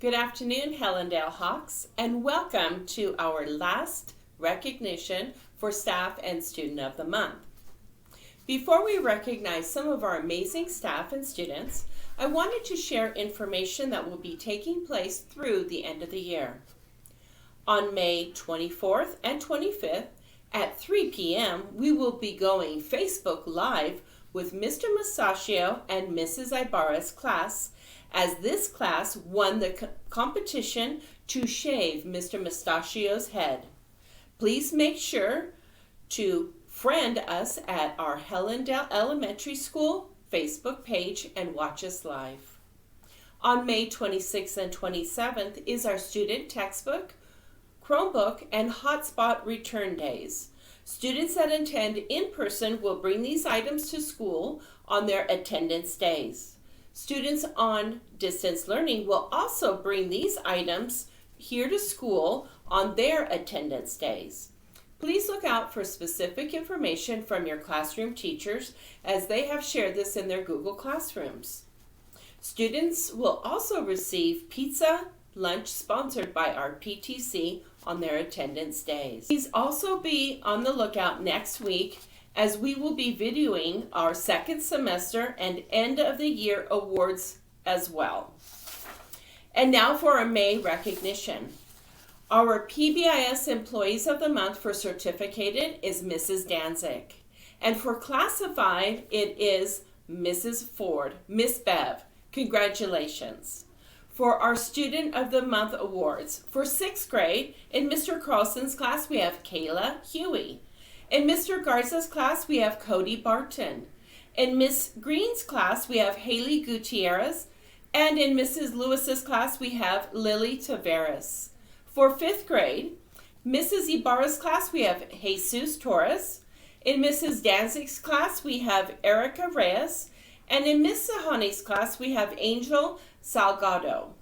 Good afternoon, Helendale Hawks, and welcome to our last recognition for Staff and Student of the Month. Before we recognize some of our amazing staff and students, I wanted to share information that will be taking place through the end of the year. On May 24th and 25th at 3 p.m., we will be going Facebook Live with Mr. Mustachio and Mrs. Ibarra's class, as this class won the competition to shave Mr. Mustachio's head. Please make sure to friend us at our Helendale Elementary School Facebook page and watch us live. On May 26th and 27th is our student textbook, Chromebook, and hotspot return days. Students that attend in person will bring these items to school on their attendance days. Students on distance learning will also bring these items here to school on their attendance days. Please look out for specific information from your classroom teachers, as they have shared this in their Google Classrooms. Students will also receive pizza lunch sponsored by our PTC on their attendance days. Please also be on the lookout next week, as we will be videoing our second semester and end of the year awards as well. And now for our May recognition. Our PBIS Employees of the Month for certificated is Mrs. Danzig. And for classified, it is Mrs. Ford, Miss Bev. Congratulations. For our Student of the Month awards, for 6th grade, in Mr. Carlson's class, we have Kayla Huey. In Mr. Garza's class, we have Cody Barton. In Miss Green's class, we have Haley Gutierrez. And in Mrs. Lewis's class, we have Lily Tavares. For 5th grade, Mrs. Ibarra's class, we have Jesus Torres. In Mrs. Danzig's class, we have Erica Reyes. And in Miss Sahani's class, we have Angel Salgado.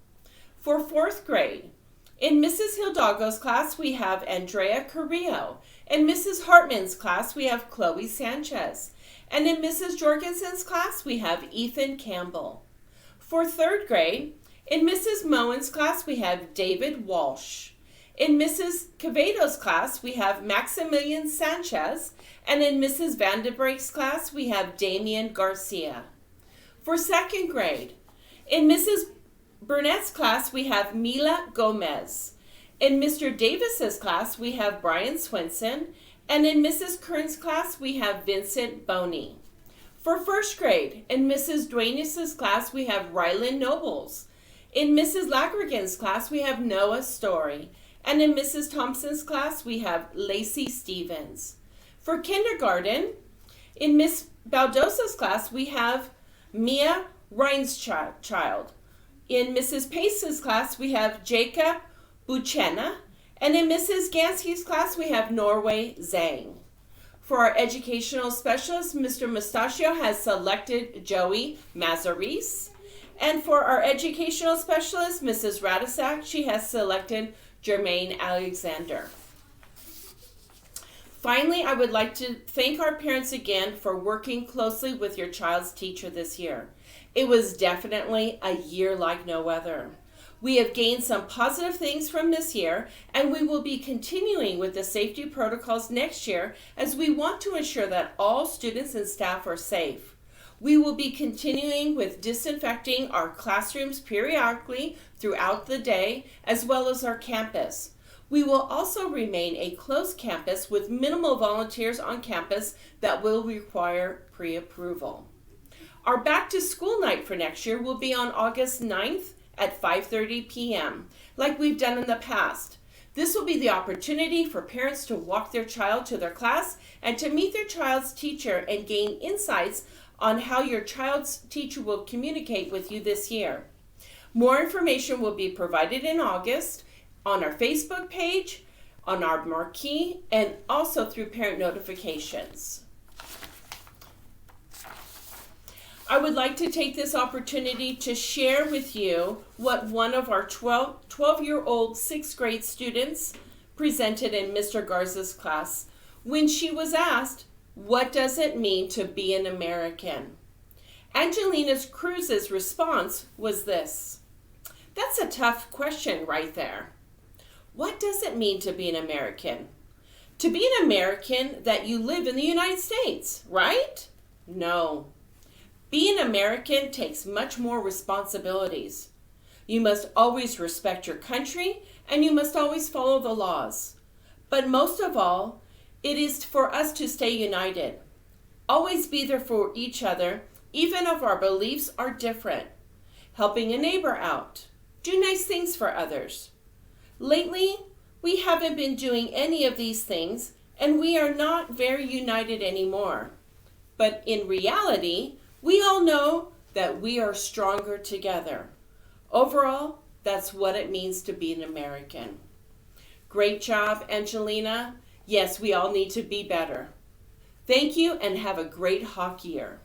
For 4th grade, in Mrs. Hidalgo's class, we have Andrea Carrillo. In Mrs. Hartman's class, we have Chloe Sanchez. And in Mrs. Jorgensen's class, we have Ethan Campbell. For 3rd grade, in Mrs. Moen's class, we have David Walsh. In Mrs. Quevedo's class, we have Maximilian Sanchez. And in Mrs. Vandenbreek's class, we have Damian Garcia. For 2nd grade, in Mrs. Burnett's class, we have Mila Gomez. In Mr. Davis's class, we have Brian Swinson. And in Mrs. Kern's class, we have Vincent Boney. For 1st grade, in Mrs. Duenas' class, we have Rylan Nobles. In Mrs. Lagrigan's class, we have Noah Story. And in Mrs. Thompson's class, we have Lacey Stevens. For kindergarten, in Miss Baldosa's class, we have Mia Reinschild. In Mrs. Pace's class, we have Jacob Buchena. And in Mrs. Gansky's class, we have Norway Zhang. For our educational specialist, Mr. Mustachio has selected Joey Mazaris. And for our educational specialist, Mrs. Radisak, she has selected Jermaine Alexander. Finally, I would like to thank our parents again for working closely with your child's teacher this year. It was definitely a year like no other. We have gained some positive things from this year, and we will be continuing with the safety protocols next year, as we want to ensure that all students and staff are safe. We will be continuing with disinfecting our classrooms periodically throughout the day, as well as our campus. We will also remain a closed campus with minimal volunteers on campus that will require pre-approval. Our back to school night for next year will be on August 9th at 5:30 p.m., like we've done in the past. This will be the opportunity for parents to walk their child to their class and to meet their child's teacher and gain insights on how your child's teacher will communicate with you this year. More information will be provided in August on our Facebook page, on our marquee, and also through parent notifications. I would like to take this opportunity to share with you what one of our 12-year-old 6th grade students presented in Mr. Garza's class when she was asked, "What does it mean to be an American?" Angelina Cruz's response was this: That's a tough question right there. What does it mean to be an American? To be an American that you live in the United States, right? No. Being American takes much more responsibilities. You must always respect your country and you must always follow the laws. But most of all, it is for us to stay united. Always be there for each other, even if our beliefs are different. Helping a neighbor out. Do nice things for others. Lately, we haven't been doing any of these things and we are not very united anymore. But in reality, we all know that we are stronger together. Overall, that's what it means to be an American. Great job, Angelina. Yes, we all need to be better. Thank you and have a great Hawk year.